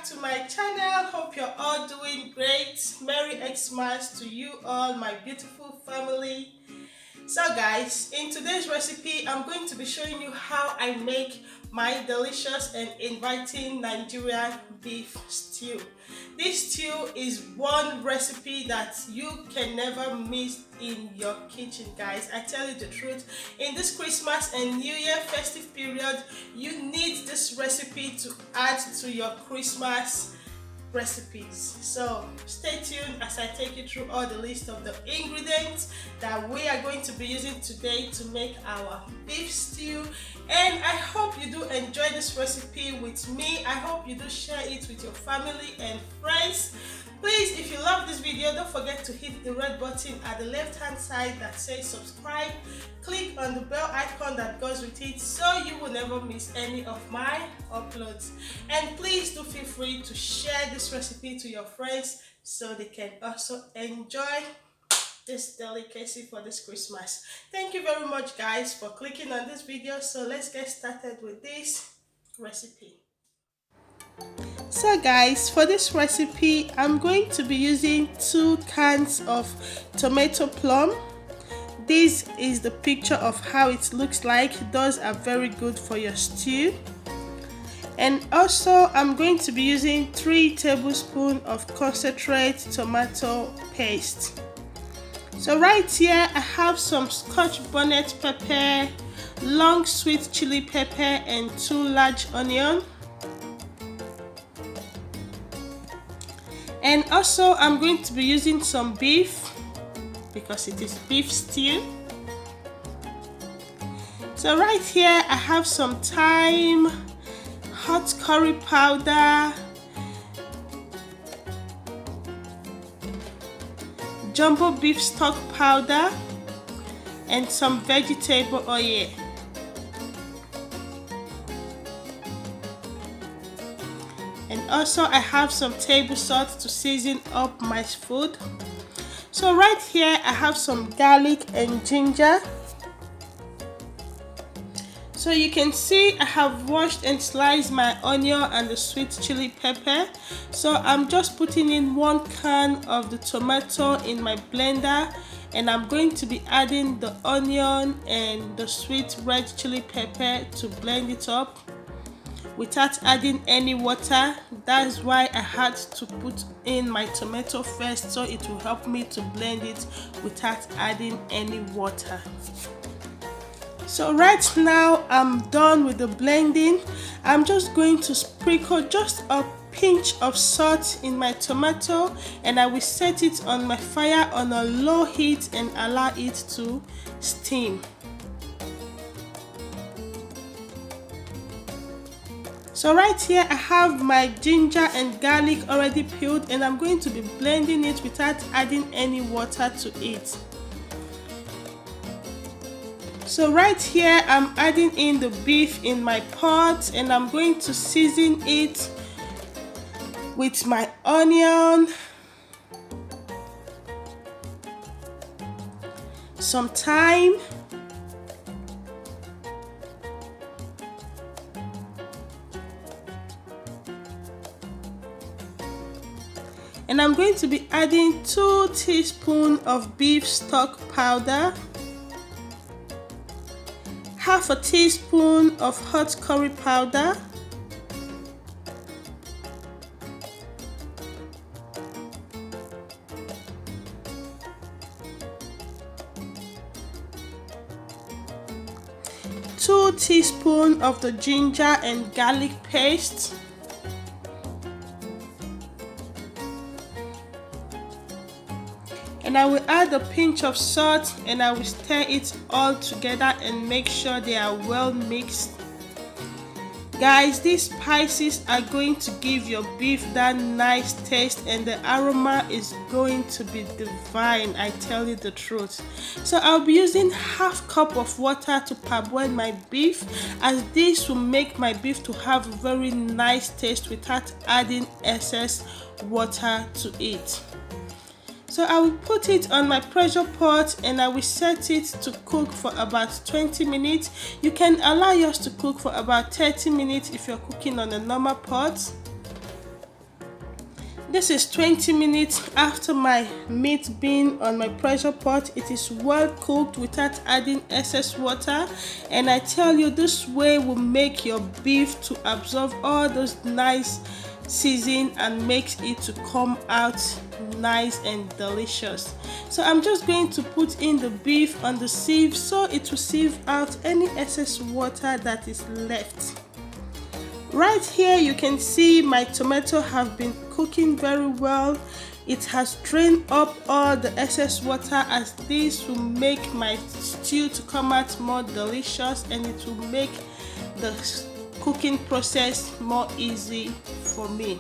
back to my channel. Hope you're all doing great. Merry Xmas to you all, my beautiful family. So guys, in today's recipe I'm going to be showing you how I make my delicious and inviting Nigerian beef stew. This stew is one recipe that you can never miss in your kitchen, guys. I tell you the truth, in this Christmas and New Year festive period, you need this recipe to add to your Christmas recipes. So stay tuned as I take you through all the list of the ingredients that we are going to be using today to make our beef stew. And I hope you do enjoy this recipe with me. I hope you do share it with your family and friends. Please, if you love this video, don't forget to hit the red button at the left hand side that says subscribe. Click on the bell icon that goes with it so you will never miss any of my uploads. And please do feel free to share this recipe to your friends so they can also enjoy this delicacy for this Christmas. Thank you very much, guys, for clicking on this video. So let's get started with this recipe. So guys, for this recipe I'm going to be using 2 cans of tomato plum. This is the picture of how it looks like. Those are very good for your stew. And also I'm going to be using 3 tablespoons of concentrate tomato paste. So right here I have some Scotch bonnet pepper, long sweet chili pepper, and 2 large onions. And also I'm going to be using some beef because it is beef stew. So right here I have some thyme, hot curry powder, jumbo beef stock powder, and some vegetable oil. And also I have some table salt to season up my food. So right here I have some garlic and ginger. So you can see I have washed and sliced my onion and the sweet chili pepper. So I'm just putting in 1 can of the tomato in my blender, and I'm going to be adding the onion and the sweet red chili pepper to blend it up without adding any water. That's why I had to put in my tomato first, so it will help me to blend it without adding any water. So right now I'm done with the blending. I'm just going to sprinkle just a pinch of salt in my tomato, and I will set it on my fire on a low heat and allow it to steam. So right here I have my ginger and garlic already peeled, and I'm going to be blending it without adding any water to it. So right here I'm adding in the beef in my pot, and I'm going to season it with my onion, some thyme, and I'm going to be adding 2 teaspoons of beef stock powder, half a teaspoon of hot curry powder, two teaspoons of the ginger and garlic paste, and I will add a pinch of salt, and I will stir it all together and make sure they are well mixed. Guys, these spices are going to give your beef that nice taste, and the aroma is going to be divine, I tell you the truth. So I'll be using half cup of water to parboil my beef, as this will make my beef to have a very nice taste without adding excess water to it. So I will put it on my pressure pot, and I will set it to cook for about 20 minutes. You can allow yours to cook for about 30 minutes if you're cooking on a normal pot. This is 20 minutes after my meat being on my pressure pot. It is well cooked without adding excess water, and I tell you, this way will make your beef to absorb all those nice season and makes it to come out nice and delicious. So I'm just going to put in the beef on the sieve so it will sieve out any excess water that is left. Right here you can see my tomato have been cooking very well. It has drained up all the excess water, as this will make my stew to come out more delicious, and it will make the cooking process more easy for me.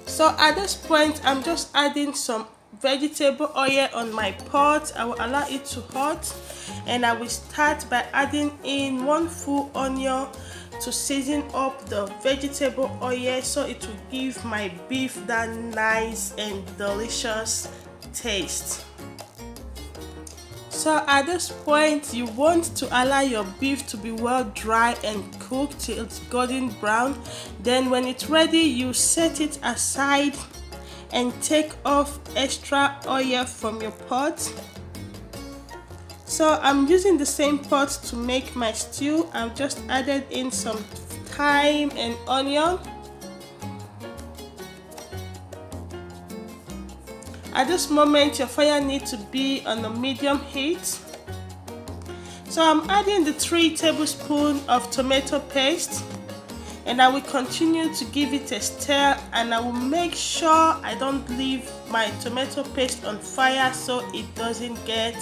So at this point I'm just adding some vegetable oil on my pot. I will allow it to hot, and I will start by adding in 1 full onion to season up the vegetable oil so it will give my beef that nice and delicious taste. So at this point you want to allow your beef to be well dry and cooked till it's golden brown. Then when it's ready, you set it aside and take off extra oil from your pot. So I'm using the same pot to make my stew. I've just added in some thyme and onion. At this moment your fire needs to be on a medium heat. So I'm adding the 3 tablespoons of tomato paste, and I will continue to give it a stir, and I will make sure I don't leave my tomato paste on fire so it doesn't get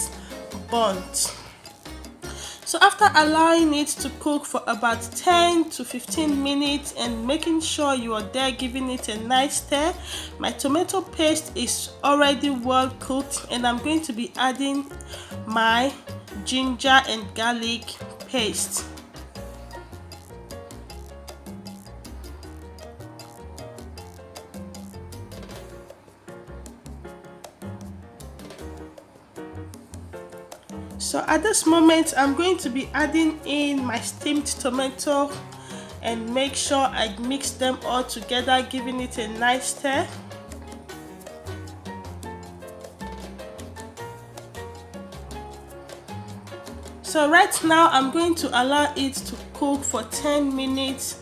burnt. So after allowing it to cook for about 10 to 15 minutes and making sure you are there giving it a nice stir, my tomato paste is already well cooked, and I'm going to be adding my ginger and garlic paste. So at this moment I'm going to be adding in my steamed tomato and make sure I mix them all together, giving it a nice stir. So right now I'm going to allow it to cook for 10 minutes,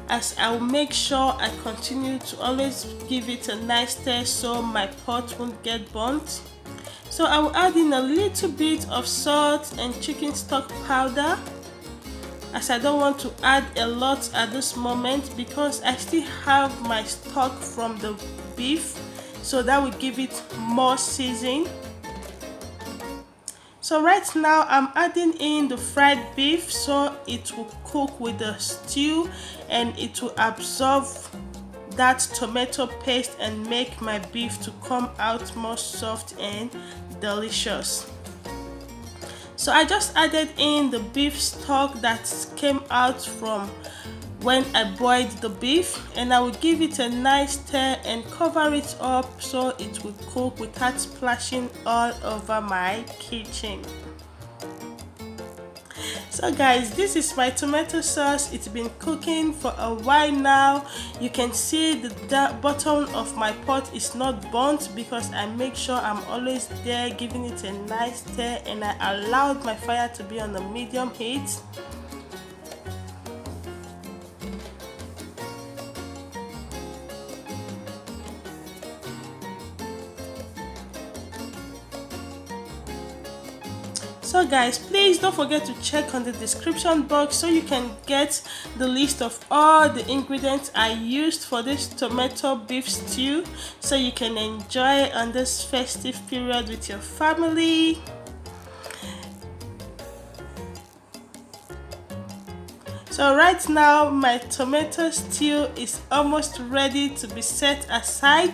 as I will make sure I continue to always give it a nice stir so my pot won't get burnt. So I will add in a little bit of salt and chicken stock powder, as I don't want to add a lot at this moment because I still have my stock from the beef, so that will give it more seasoning. So right now I'm adding in the fried beef so it will cook with the stew and it will absorb that tomato paste and make my beef to come out more soft and delicious. So I just added in the beef stock that came out from when I boiled the beef, and I will give it a nice stir and cover it up so it will cook without splashing all over my kitchen. So guys, this is my tomato sauce. It's been cooking for a while now. You can see the bottom of my pot is not burnt because I make sure I'm always there giving it a nice stir, and I allowed my fire to be on a medium heat. So guys, please don't forget to check on the description box so you can get the list of all the ingredients I used for this tomato beef stew, so you can enjoy it on this festive period with your family. So right now my tomato stew is almost ready to be set aside.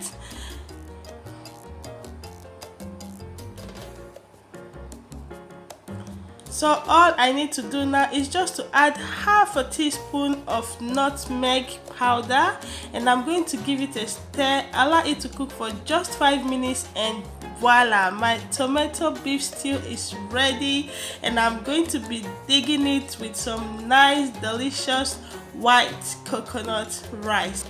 So all I need to do now is just to add half a teaspoon of nutmeg powder, and I'm going to give it a stir, allow it to cook for just 5 minutes, and voila, my tomato beef stew is ready. And I'm going to be digging it with some nice delicious white coconut rice.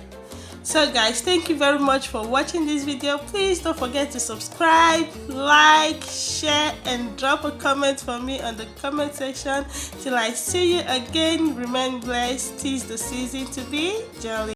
So guys, thank you very much for watching this video. Please don't forget to subscribe, like, share, and drop a comment for me on the comment section. Till I see you again, remain blessed. 'Tis the season to be jolly.